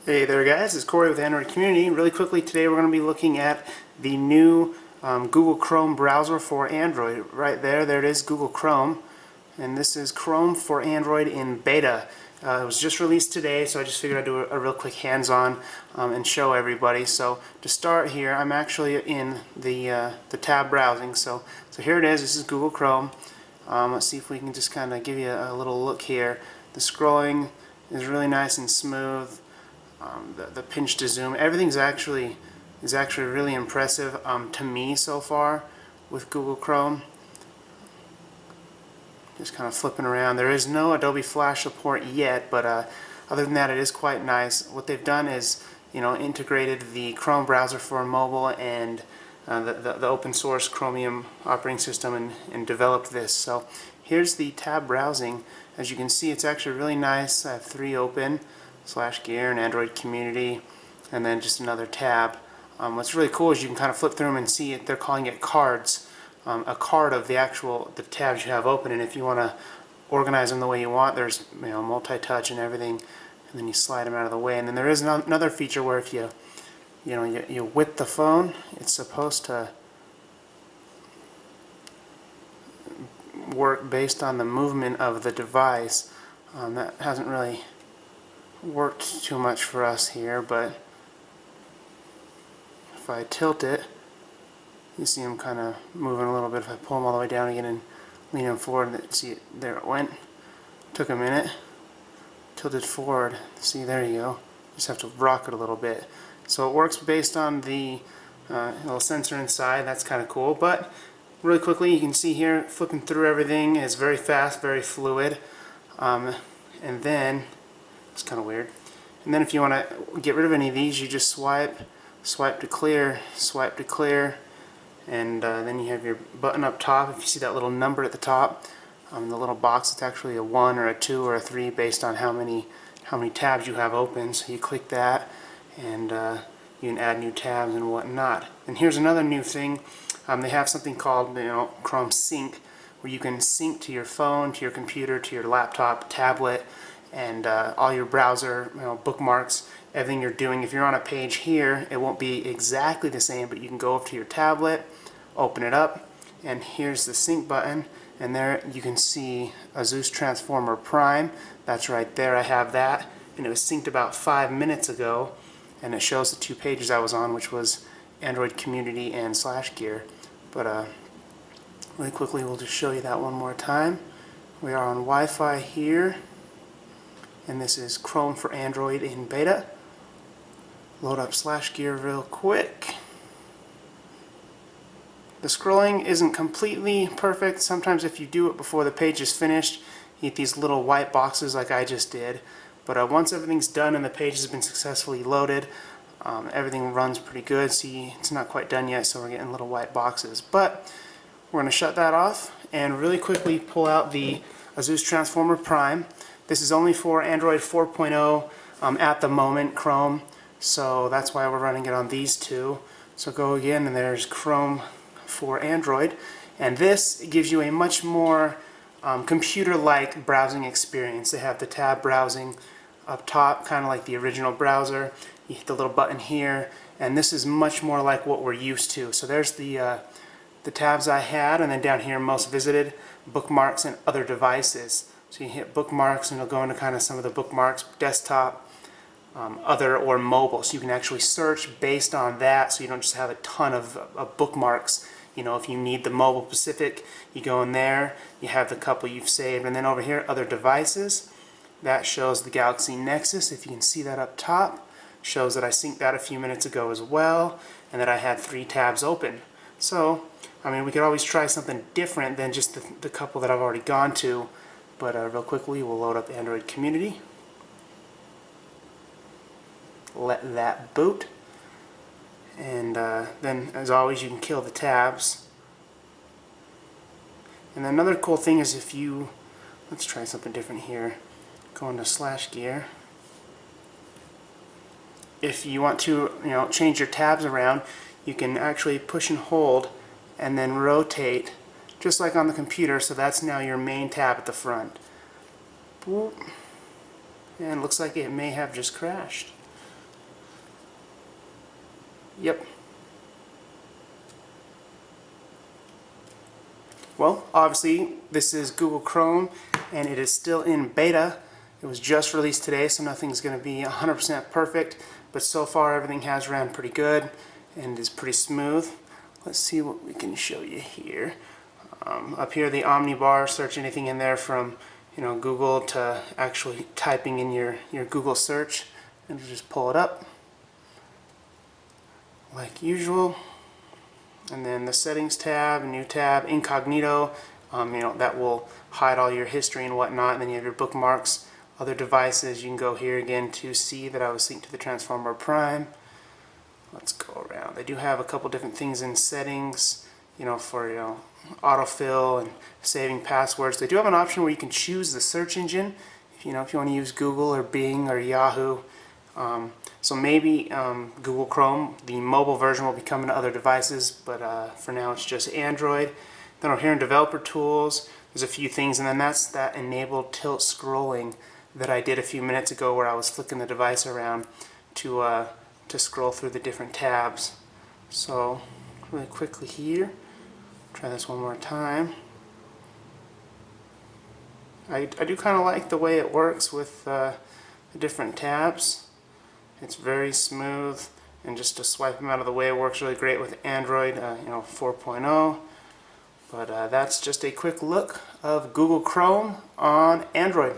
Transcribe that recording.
Hey there guys, it's Corey with Android Community. Really quickly today we're going to be looking at the new Google Chrome browser for Android. Right there it is, Google Chrome. And this is Chrome for Android in beta. It was just released today, so I just figured I'd do a real quick hands-on and show everybody. So to start here, I'm actually in the tab browsing. So here it is, this is Google Chrome. Let's see if we can just kind of give you a little look here. The scrolling is really nice and smooth. The pinch to zoom, everything's actually really impressive to me so far with Google Chrome. Just kind of flipping around. There is no Adobe Flash support yet, but other than that, it is quite nice. What they've done is, integrated the Chrome browser for mobile and the open source Chromium operating system and developed this. So here's the tab browsing. As you can see, it's actually really nice. I have 3 open. /gear and Android Community, and then just another tab. What's really cool is you can kind of flip through them and see it. They're calling it cards, a card of the tabs you have open, and if you want to organize them the way you want, there's multi-touch and everything, and then you slide them out of the way. And then there is another feature where if you whip the phone, it's supposed to work based on the movement of the device. That hasn't really worked too much for us here, but if I tilt it, you see them kind of moving a little bit. If I pull them all the way down again and lean them forward, see it, there it went. Took a minute. Tilted forward. See, there you go. You just have to rock it a little bit. So it works based on the little sensor inside. That's kind of cool. But really quickly, you can see here, flipping through everything is very fast, very fluid. And then it's kind of weird. And then if you want to get rid of any of these, you just swipe to clear, and then you have your button up top. If you see that little number at the top, the little box, it's actually a 1 or a 2 or a 3 based on how many tabs you have open. So you click that, and you can add new tabs and whatnot. And here's another new thing. They have something called Chrome Sync, where you can sync to your phone, to your computer, to your laptop, tablet, and all your browser bookmarks, everything you're doing. If you're on a page here, it won't be exactly the same, but you can go up to your tablet, open it up, and here's the sync button, and there you can see Asus Transformer Prime. That's right there, I have that, and it was synced about 5 minutes ago, and it shows the 2 pages I was on, which was Android Community and /gear. But really quickly, we'll just show you that one more time. We are on Wi-Fi here, and this is Chrome for Android in beta. Load up /gear real quick. The scrolling isn't completely perfect. Sometimes if you do it before the page is finished, you get these little white boxes like I just did. But once everything's done and the page has been successfully loaded, everything runs pretty good. See, it's not quite done yet, so we're getting little white boxes. But we're going to shut that off and really quickly pull out the Asus Transformer Prime. This is only for Android 4.0 at the moment, Chrome, so that's why we're running it on these 2. So go again, and there's Chrome for Android, and this gives you a much more computer-like browsing experience. They have the tab browsing up top, kind of like the original browser. You hit the little button here, and this is much more like what we're used to. So there's the tabs I had, and then down here, most visited, bookmarks, and other devices. So you hit bookmarks, and it'll go into kind of some of the bookmarks, desktop, other, or mobile. So you can actually search based on that, so you don't just have a ton of bookmarks. If you need the mobile specific, you go in there, you have the couple you've saved, and then over here, other devices. That shows the Galaxy Nexus, if you can see that up top. Shows that I synced that a few minutes ago as well, and that I had 3 tabs open. So, we could always try something different than just the couple that I've already gone to. But real quickly, we'll load up Android Community. Let that boot. And then, as always, you can kill the tabs. And another cool thing is if you... Let's try something different here. Go into /gear. If you want to, change your tabs around, you can actually push and hold and then rotate, just like on the computer, so that's now your main tab at the front. Boop. And it looks like it may have just crashed. Yep. Well, obviously this is Google Chrome and it is still in beta. It was just released today, so nothing's going to be 100% perfect, but so far everything has ran pretty good and is pretty smooth. Let's see what we can show you here. Up here, the Omni bar, search anything in there from Google to actually typing in your Google search, and just pull it up like usual. And then the settings tab, new tab, incognito, that will hide all your history and whatnot. And then you have your bookmarks, other devices. You can go here again to see that I was synced to the Transformer Prime. Let's go around. They do have a couple different things in settings, for autofill and saving passwords. They do have an option where you can choose the search engine, if you want to use Google or Bing or Yahoo. So maybe Google Chrome, the mobile version, will be coming to other devices, but for now it's just Android. Then over here in Developer Tools, there's a few things, and then that's that enabled tilt scrolling that I did a few minutes ago, where I was flicking the device around to scroll through the different tabs. So really quickly here, try this one more time. I do kind of like the way it works with the different tabs. It's very smooth, and just to swipe them out of the way, it works really great with Android 4.0. But that's just a quick look of Google Chrome on Android.